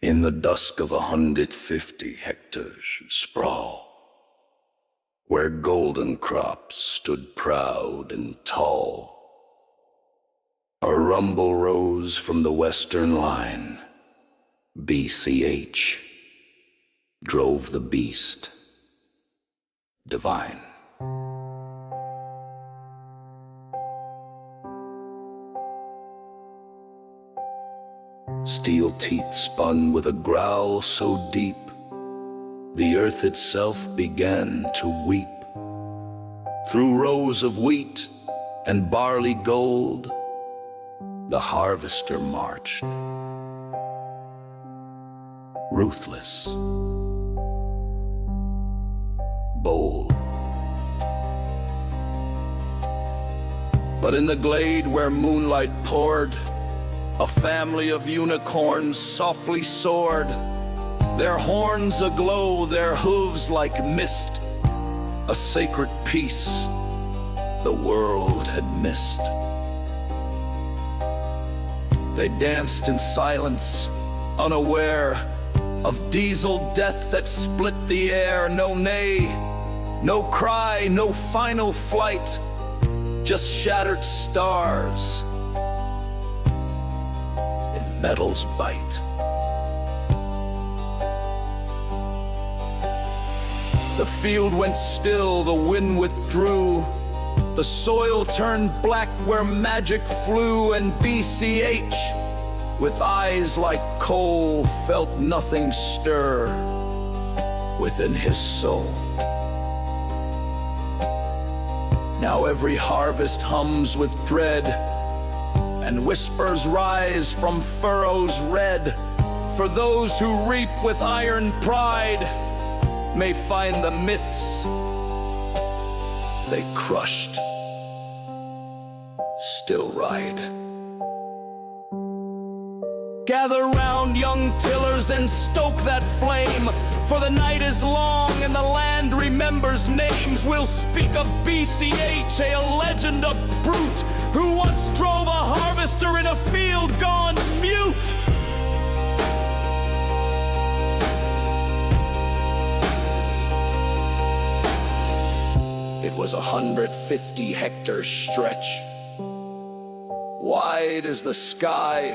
In the dusk of 150 hectares sprawl, where golden crops stood proud and tall, a rumble rose from the western line. BCH drove the beast divine. Steel teeth spun with a growl so deep, the earth itself began to weep. Through rows of wheat and barley gold, the harvester marched, ruthless, bold. But in the glade where moonlight poured, a family of unicorns softly soared, their horns aglow, their hooves like mist, a sacred peace the world had missed. They danced in silence, unaware of diesel death that split the air. No neigh, no cry, no final flight, just shattered stars in metal's bite. The field went still, the wind withdrew, the soil turned black where magic flew, and BCH, with eyes like coal, felt nothing stir within his soul. Now every harvest hums with dread, and whispers rise from furrows red, for those who reap with iron pride may find the myths they crushed still ride. Gather round, young tillers, and stoke that flame, for the night is long and the land remembers names. We'll speak of BCH, a legend, a brute, who once drove a harvester in a field gone mute. It was 150 hectares stretch, wide as the sky,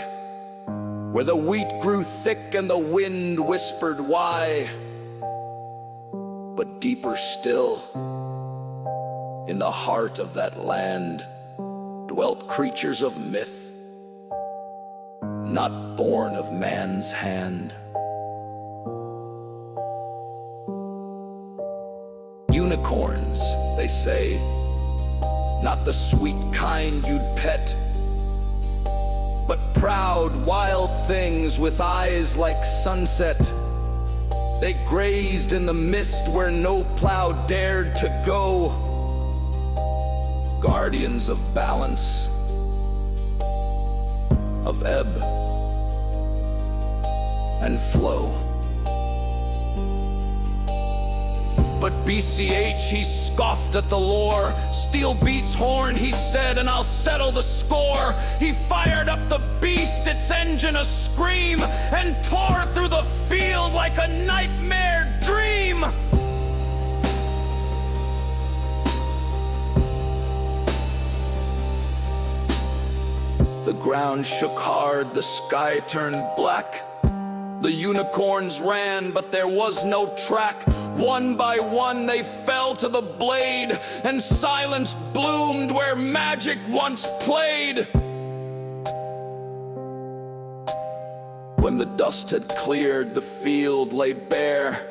where the wheat grew thick and the wind whispered why. But deeper still, in the heart of that land, dwelt creatures of myth, not born of man's hand. Unicorns, they say, not the sweet kind you'd pet, but proud, wild things with eyes like sunset. They grazed in the mist where no plow dared to go, guardians of balance, of ebb and flow. But BCH, he scoffed at the lore. Steel beats horn, he said, and I'll settle the score. He fired up the beast, its engine a scream, and tore through the field like a nightmare dream. The ground shook hard, the sky turned black. The unicorns ran, but there was no track. One by one they fell to the blade, and silence bloomed where magic once played. When the dust had cleared, the field lay bare.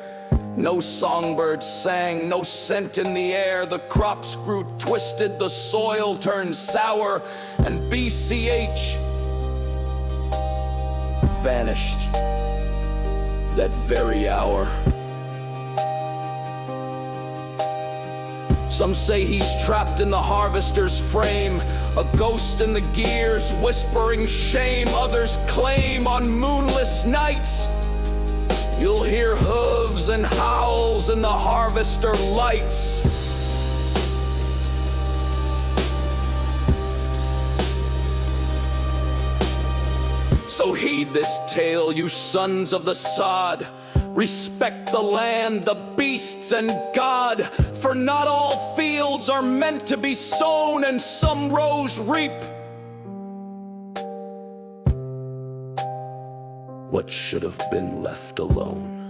No songbird sang, no scent in the air. The crops grew twisted, the soil turned sour, and BCH vanished that very hour. Some say he's trapped in the harvester's frame, a ghost in the gears whispering shame. Others claim on moonless nights you'll hear hooves and howls in the harvester lights. So heed this tale, you sons of the sod. Respect the land, the beasts, and God. For not all fields are meant to be sown, and some rows reap what should have been left alone.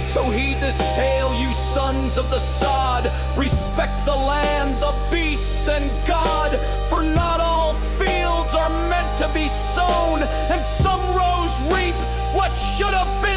So heed this tale, you sons of the sod. Respect the land, the beasts, and God. For not all fields are meant to be sown, and some rows reap what should have been